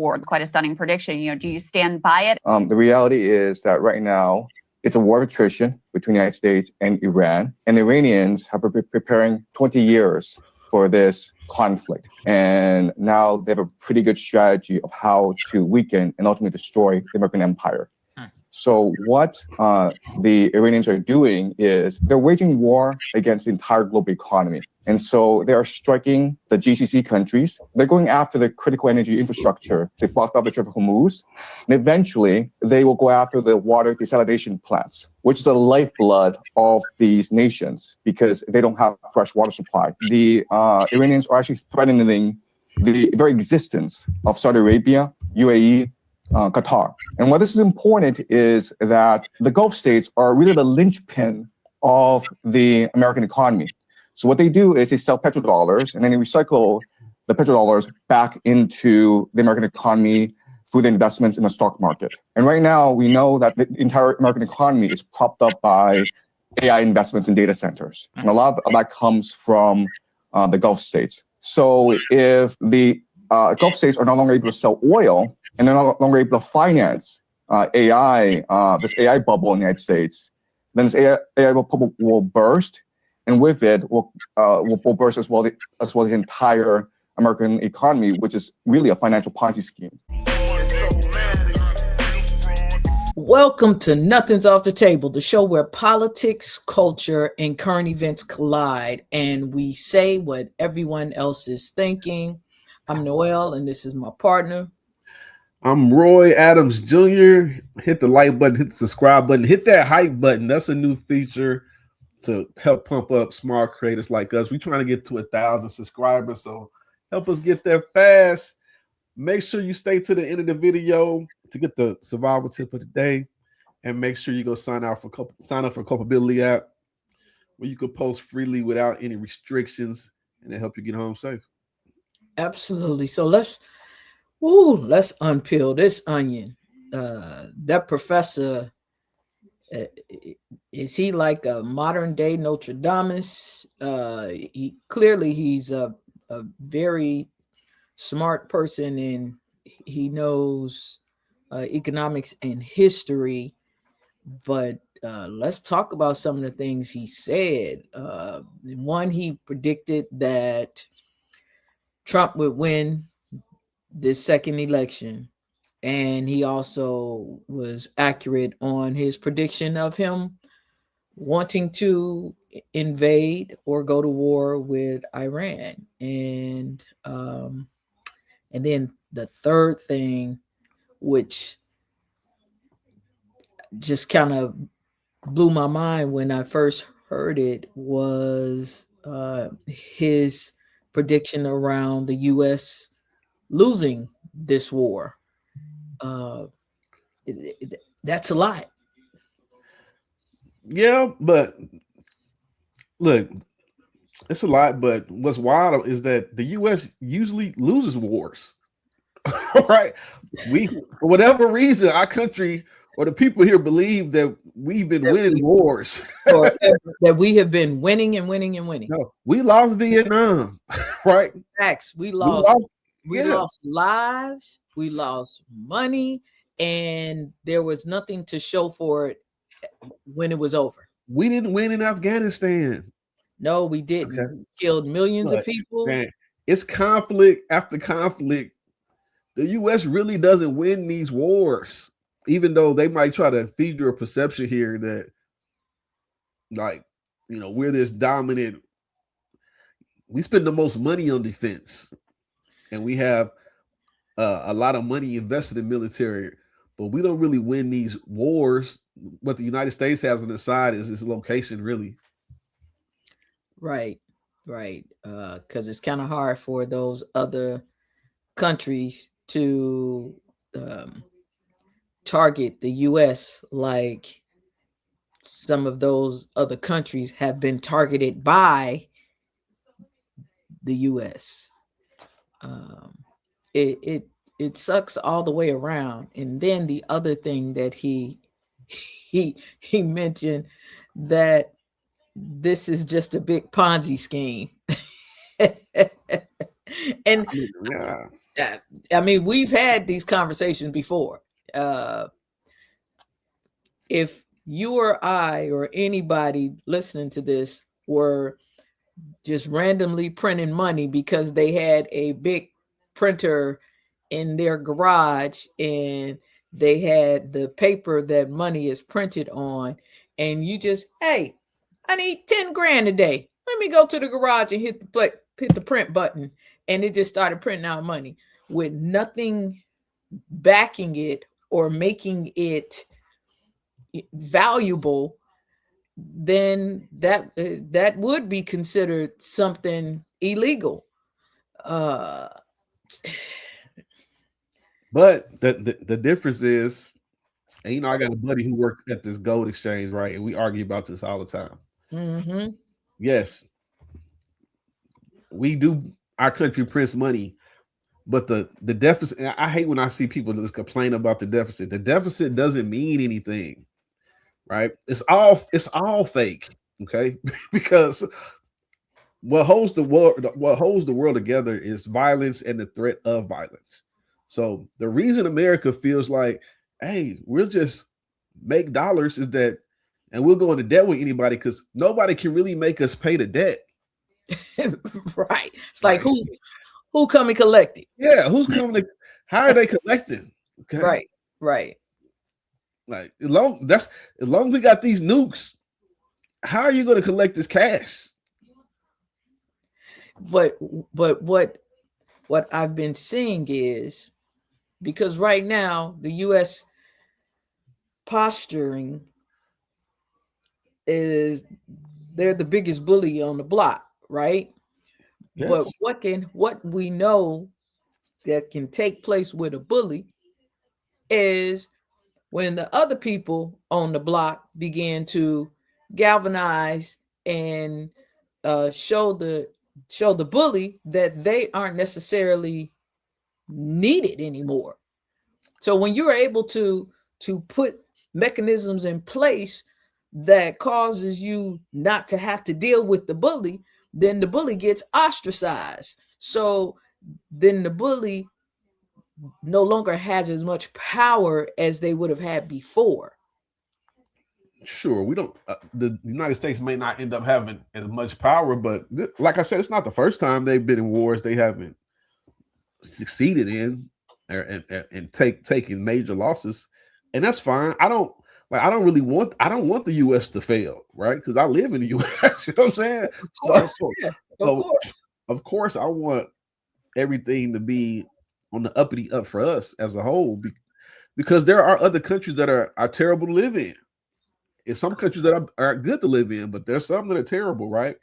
war. It's quite a stunning prediction. Do you stand by it? The reality is that right now it's a war of attrition between the United States and Iran, and the Iranians have been preparing 20 years for this conflict. And now they have a pretty good strategy of how to weaken and ultimately destroy the American empire. So what the Iranians are doing is they're waging war against the entire global economy. And so they are striking the GCC countries. They're going after the critical energy infrastructure. They blocked off the Strait of Hormuz. And eventually, they will go after the water desalination plants, which is the lifeblood of these nations because they don't have fresh water supply. The Iranians are actually threatening the very existence of Saudi Arabia, UAE, Qatar. And why this is important is that the Gulf states are really the linchpin of the American economy. So what they do is they sell petrodollars and then they recycle the petrodollars back into the American economy through the investments in the stock market. And right now, we know that the entire American economy is propped up by AI investments in data centers. And a lot of that comes from the Gulf states. So if the Gulf states are no longer able to sell oil and they're no longer able to finance AI, this AI bubble in the United States, then this AI bubble will burst, and with it will burst as well the entire American economy, which is really a financial Ponzi scheme. Welcome to Nothing's Off the Table, the show where politics, culture, and current events collide, and we say what everyone else is thinking. I'm Noel, and this is my partner. I'm Roy Adams Jr. Hit the like button, hit the subscribe button, hit that hype button. That's a new feature to help pump up smart creators like us. We're trying to get to 1,000 subscribers, so help us get there fast. Make sure you stay to the end of the video to get the survival tip of the day, and make sure you go sign up for Culpability app, where you can post freely without any restrictions, and it help you get home safe. Absolutely. So let's unpeel this onion. That professor, is he like a modern day Notre Dame? He's a very smart person, and he knows economics and history. But let's talk about some of the things he said. One, he predicted that Trump would win this second election, and he also was accurate on his prediction of him wanting to invade or go to war with Iran. And then the third thing, which just kind of blew my mind when I first heard it, was his prediction around the U.S. losing this war. That's a lot. Yeah, but look, it's a lot. But what's wild is that the U.S. usually loses wars, right? For whatever reason, our country or the people here believe that we've been winning wars, or that we have been winning and winning and winning. No, we lost Vietnam, right? Facts. We lost lives, we lost money, and there was nothing to show for it when it was over. We didn't win in Afghanistan. No, we didn't. Okay. We killed millions of people. Man, it's conflict after conflict. The U.S. really doesn't win these wars, even though they might try to feed you a perception here that, like, we're this dominant. We spend the most money on defense, and we have a lot of money invested in military, but we don't really win these wars. What the United States has on the side is its location, really. Right. Because it's kind of hard for those other countries to target the U.S. like some of those other countries have been targeted by the U.S. It sucks all the way around. And then the other thing that he mentioned, that this is just a big Ponzi scheme. And I mean, we've had these conversations before. If you or I or anybody listening to this were just randomly printing money because they had a big printer in their garage and they had the paper that money is printed on, and you just, hey, I need 10 grand a day. Let me go to the garage and hit the print button. And it just started printing out money with nothing backing it or making it valuable. Then that would be considered something illegal. But the difference is, and you know, I got a buddy who worked at this gold exchange, right? And we argue about this all the time. Mm-hmm. Yes, we do. Our country prints money, but the deficit. And I hate when I see people just complain about the deficit. The deficit doesn't mean anything, right? It's all fake, okay? Because what holds the world together is violence and the threat of violence. So the reason America feels like, hey, we'll just make dollars is that, and we'll go into debt with anybody because nobody can really make us pay the debt. Right. It's like, who come and collect it? Yeah, who's coming to? How are they collecting? Okay? Right. Like as long as we got these nukes, how are you going to collect this cash? But what I've been seeing is, because right now the U.S. posturing is they're the biggest bully on the block, right? Yes. But what we know that can take place with a bully is when the other people on the block begin to galvanize and show the bully that they aren't necessarily needed anymore. So when you're able to put mechanisms in place that causes you not to have to deal with the bully, then the bully gets ostracized. So then the bully no longer has as much power as they would have had before. Sure, we don't. The United States may not end up having as much power, but like I said, it's not the first time they've been in wars they haven't succeeded in, and taking major losses, and that's fine. I don't want the U.S. to fail, right? Because I live in the U.S. You know what I'm saying? Of course, I want everything to be on the uppity up for us as a whole, because there are other countries that are terrible to live in. It's some countries that are good to live in, but there's some that are terrible, right?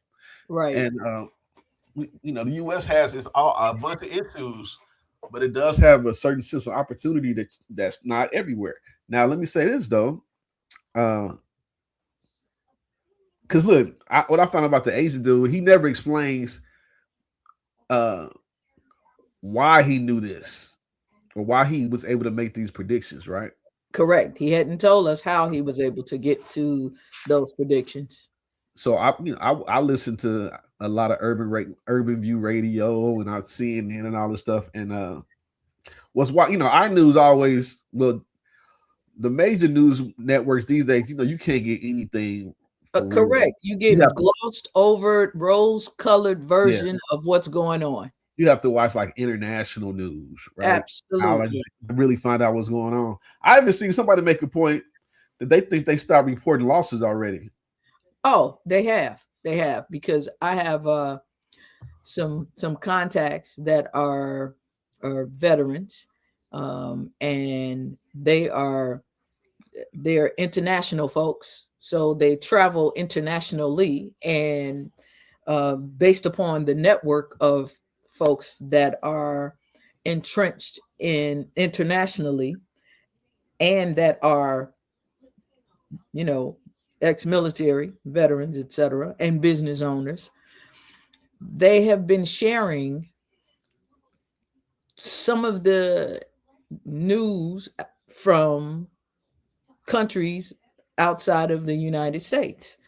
Right. And the U.S. has a bunch of issues, but it does have a certain sense of opportunity that's not everywhere. Now, let me say this though, because look, what I found about the Asian dude, he never explains why he knew this or why he was able to make these predictions, right? Correct. He hadn't told us how he was able to get to those predictions. So I listen to a lot of Urban View Radio, and I've seen CNN and all this stuff. And our news always, well, the major news networks these days, you can't get anything. Correct. You get a glossed over, rose-colored version of what's going on. You have to watch like international news, right? Absolutely. I really find out what's going on. I even seen somebody make a point that they think they stopped reporting losses already. Oh, they have, because I have some contacts that are veterans, and they're international folks, so they travel internationally, and based upon the network of folks that are entrenched in internationally and that are, ex-military veterans, etc., and business owners, they have been sharing some of the news from countries outside of the United States.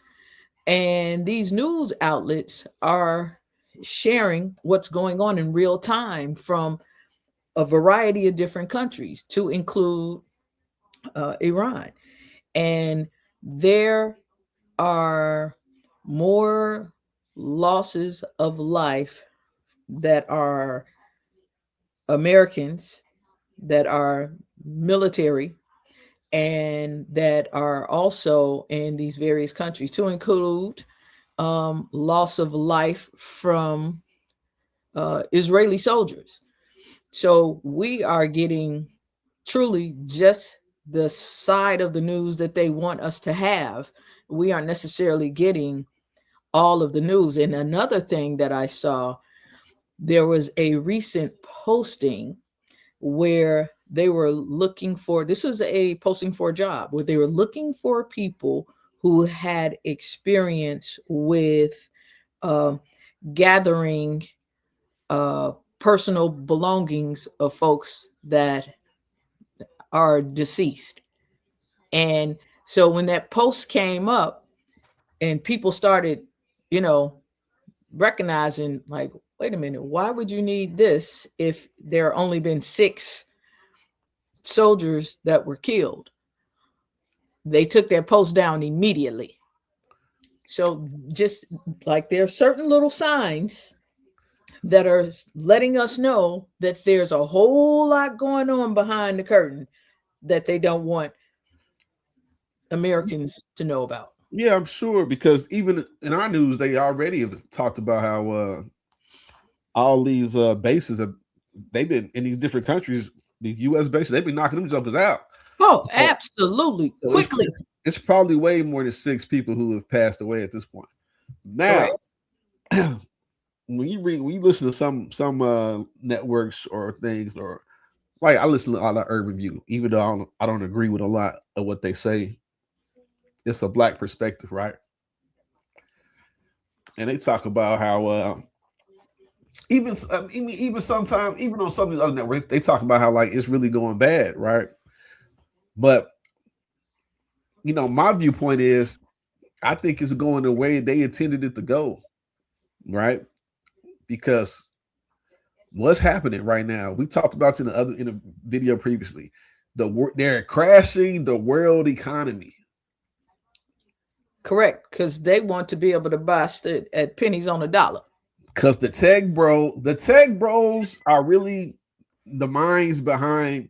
And these news outlets are sharing what's going on in real time from a variety of different countries, to include Iran. And there are more losses of life that are Americans, that are military, and that are also in these various countries, to include loss of life from Israeli soldiers. So we are getting truly just the side of the news that they want us to have. We aren't necessarily getting all of the news. And another thing that I saw, there was a recent posting where they were looking for, this was a posting for a job, where they were looking for people who had experience with gathering personal belongings of folks that are deceased. And so when that post came up and people started, you know, recognizing, like, wait a minute, why would you need this if there are only been 6 soldiers that were killed? They took their post down immediately. So just like there are certain little signs that are letting us know that there's a whole lot going on behind the curtain that they don't want Americans to know about. Yeah, I'm sure, because even in our news, they already have talked about how all these bases have, they've been in these different countries, these U.S. bases, they've been knocking them jokers out. Oh, absolutely. So Quickly. It's probably way more than 6 people who have passed away at this point. Now, when you listen to some networks or things, or like I listen to a lot of Urban View, even though I don't agree with a lot of what they say. It's a Black perspective, right? And they talk about how even sometimes, even on some of these other networks, they talk about how like it's really going bad, right? But you know, my viewpoint is, I think it's going the way they intended it to go, right? Because what's happening right now, we talked about it in a video previously. They're crashing the world economy. Correct, because they want to be able to buy stuff at pennies on a dollar. Because the tech bros are really the minds behind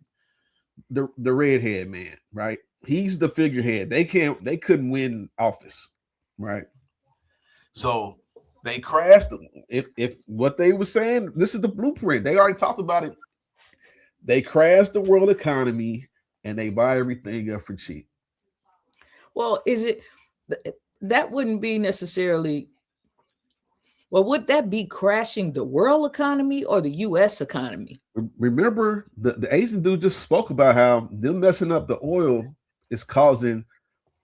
the redhead man, right? He's the figurehead. They couldn't win office, right? So they crashed. If what they were saying, this is the blueprint. They already talked about it. They crashed the world economy and they buy everything up for cheap. Well, is it that wouldn't be necessarily, well, would that be crashing the world economy or the U.S. economy? Remember, the Asian dude just spoke about how them messing up the oil is causing.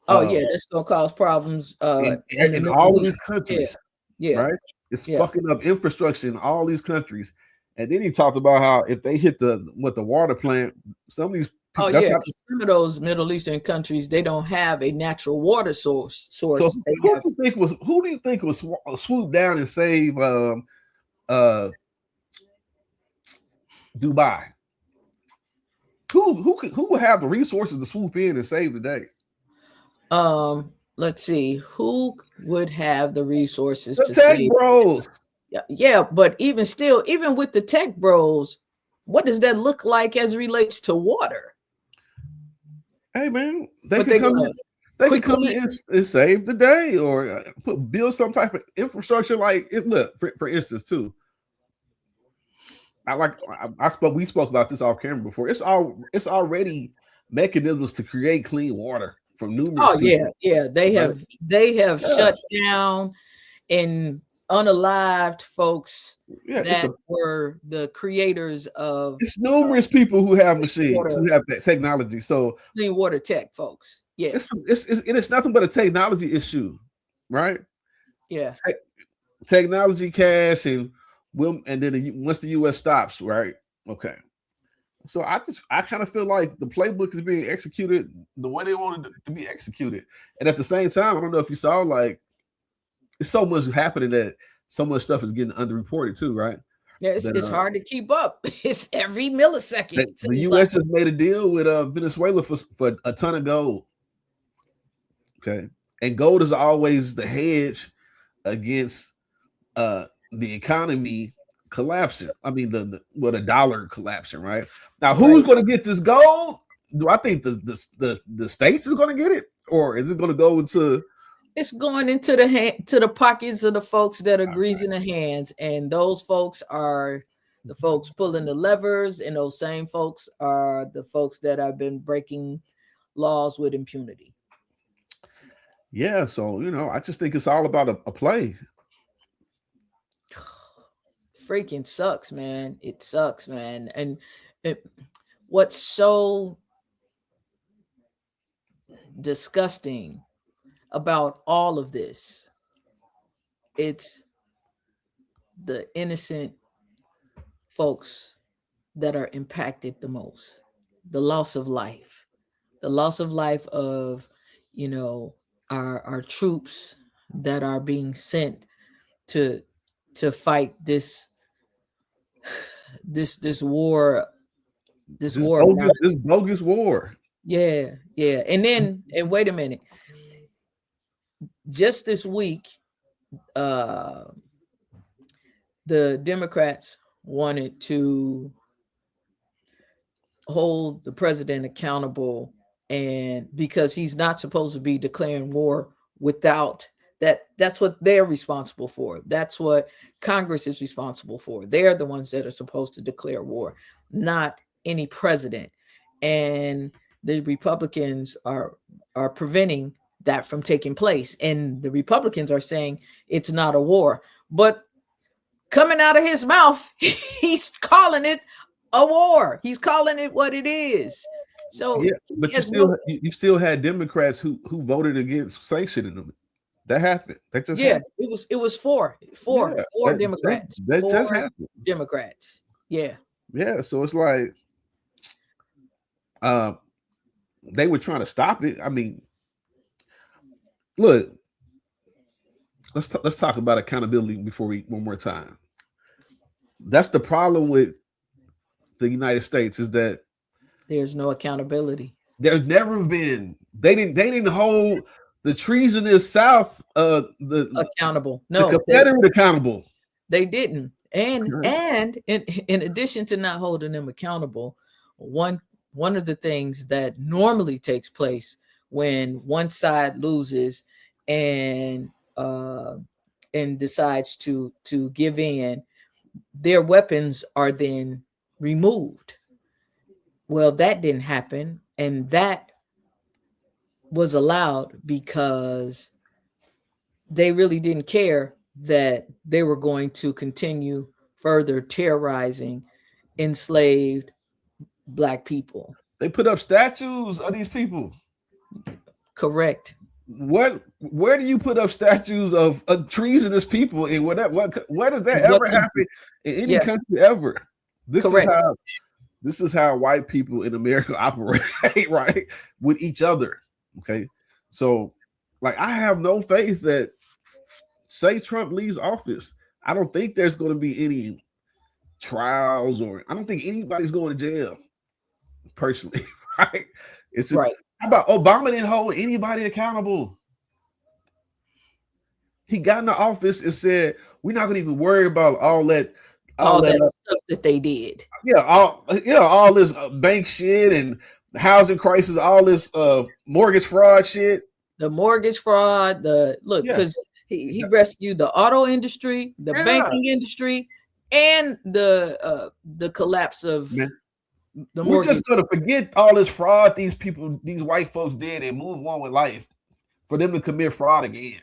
Yeah, that's gonna cause problems in all these countries. Yeah, right. It's fucking up infrastructure in all these countries. And then he talked about how if they hit the water plant, some of these people, some of those Middle Eastern countries, they don't have a natural water source. So who do you think was swoop down and save Dubai? Who would have the resources to swoop in and save the day? Let's see, who would have the resources to tech save bros. Yeah, but even still, even with the tech bros, what does that look like as relates to water? Hey man, they can come in and save the day, or build some type of infrastructure. Like look, for instance, too. We spoke about this off camera before. It's already mechanisms to create clean water from numerous people. Yeah. They have shut down and unalived folks that were the creators of. It's numerous people who have machines, who have that technology. So clean water tech folks. Yeah, it's nothing but a technology issue, right? Yeah, technology, cash, and then once the U.S. stops, right? Okay. So I kind of feel like the playbook is being executed the way they wanted it to be executed, and at the same time, I don't know if you saw, like, it's so much happening that so much stuff is getting underreported too, right? Yeah, it's hard to keep up. It's every millisecond. The U.S. just made a deal with Venezuela for a ton of gold. Okay, and gold is always the hedge against the economy collapsing. I mean, the dollar collapsing, right? Now, who's going to get this gold? Do I think the states is going to get it, or is it going to go into? It's going into the pockets of the folks that are greasing the hands, and those folks are the folks pulling the levers, and those same folks are the folks that have been breaking laws with impunity. Yeah, so I just think it's all about a play. Freaking sucks, man. It sucks, man. And what's so disgusting about all of this, it's the innocent folks that are impacted the most. The loss of life of our troops that are being sent to fight this war, this bogus war. Yeah. And wait a minute. Just this week, the Democrats wanted to hold the president accountable, and because he's not supposed to be declaring war without that's what they're responsible for. That's what Congress is responsible for. They're the ones that are supposed to declare war, not any president. And the Republicans are preventing that from taking place. And the Republicans are saying it's not a war. But coming out of his mouth, he's calling it a war. He's calling it what it is. So yeah, but you still had Democrats who voted against sanctioning them. That happened. That just happened. It was four Democrats. That just happened. Democrats. Yeah. Yeah. So it's like they were trying to stop it. I mean, look, let's talk about accountability one more time. That's the problem with the United States, is that there's no accountability. There's never been. They didn't hold the treasonous South accountable. No, the Confederate accountable. They didn't. And in addition to not holding them accountable, one of the things that normally takes place when one side loses and decides to give in, their weapons are then removed. Well, that didn't happen, and that was allowed because they really didn't care that they were going to continue further terrorizing enslaved Black people. They put up statues of these people. Correct. Where do you put up statues of treasonous people? And where does that ever happen in any country ever? This is how white people in America operate, right? With each other. Okay. So, like, I have no faith that, say Trump leaves office, I don't think there's going to be any trials, or I don't think anybody's going to jail, personally, right? It's right. How about Obama didn't hold anybody accountable? He got in the office and said, we're not going to even worry about all that stuff that they did. All this bank shit and housing crisis, all this mortgage fraud shit. The mortgage fraud, because he rescued the auto industry, the banking industry, and the collapse of the mortgage. We're just gonna forget all this fraud these white folks did and move on with life for them to commit fraud again,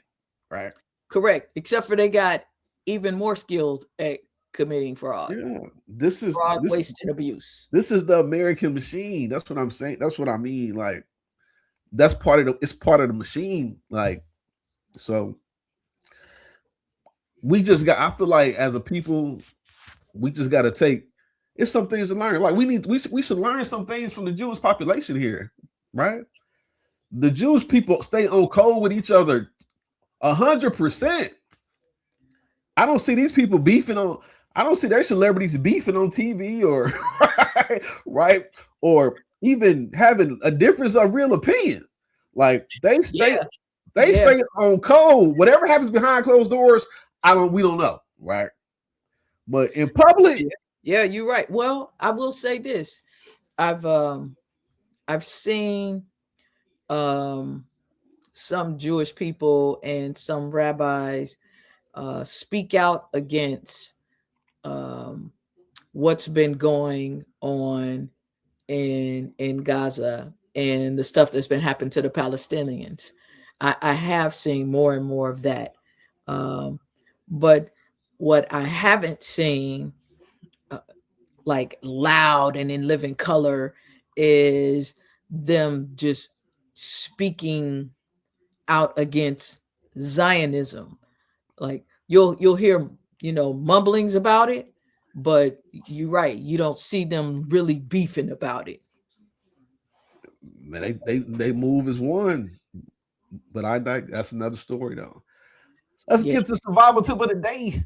right? Correct. Except for they got even more skilled at committing fraud. Yeah, this is fraud, waste, and abuse. This is the American machine. That's what I'm saying. That's what I mean. Like, that's it's part of the machine. Like, so I feel like as a people, we just got to take. It's some things to learn. Like, we should learn some things from the Jewish population here, right? The Jewish people stay on code with each other 100%. I don't see these people beefing on. I don't see their celebrities beefing on TV or right, or even having a difference of real opinion. Like they stay on code. Whatever happens behind closed doors, we don't know, right? But in public, yeah, you're right. Well, I will say this: I've seen some Jewish people and some rabbis speak out against what's been going on in Gaza and the stuff that's been happening to the Palestinians. I have seen more and more of that. But what I haven't seen like loud and in living color is them just speaking out against Zionism. Like you'll hear, mumblings about it, but you're right, you don't see them really beefing about it. Man, they move as one. But that's another story though. Let's get the survival tip of the day.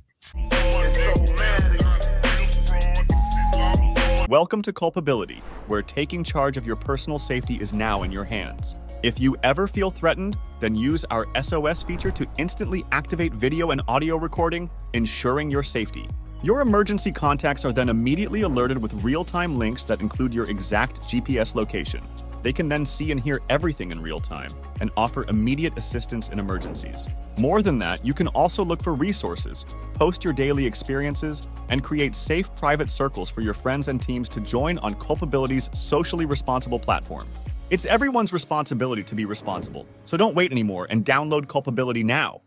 Welcome to Culpability, where taking charge of your personal safety is now in your hands. If you ever feel threatened, then use our SOS feature to instantly activate video and audio recording, ensuring your safety. Your emergency contacts are then immediately alerted with real-time links that include your exact GPS location. They can then see and hear everything in real time and offer immediate assistance in emergencies. More than that, you can also look for resources, post your daily experiences, and create safe private circles for your friends and teams to join on Culpability's socially responsible platform. It's everyone's responsibility to be responsible, so don't wait anymore and download Culpability now.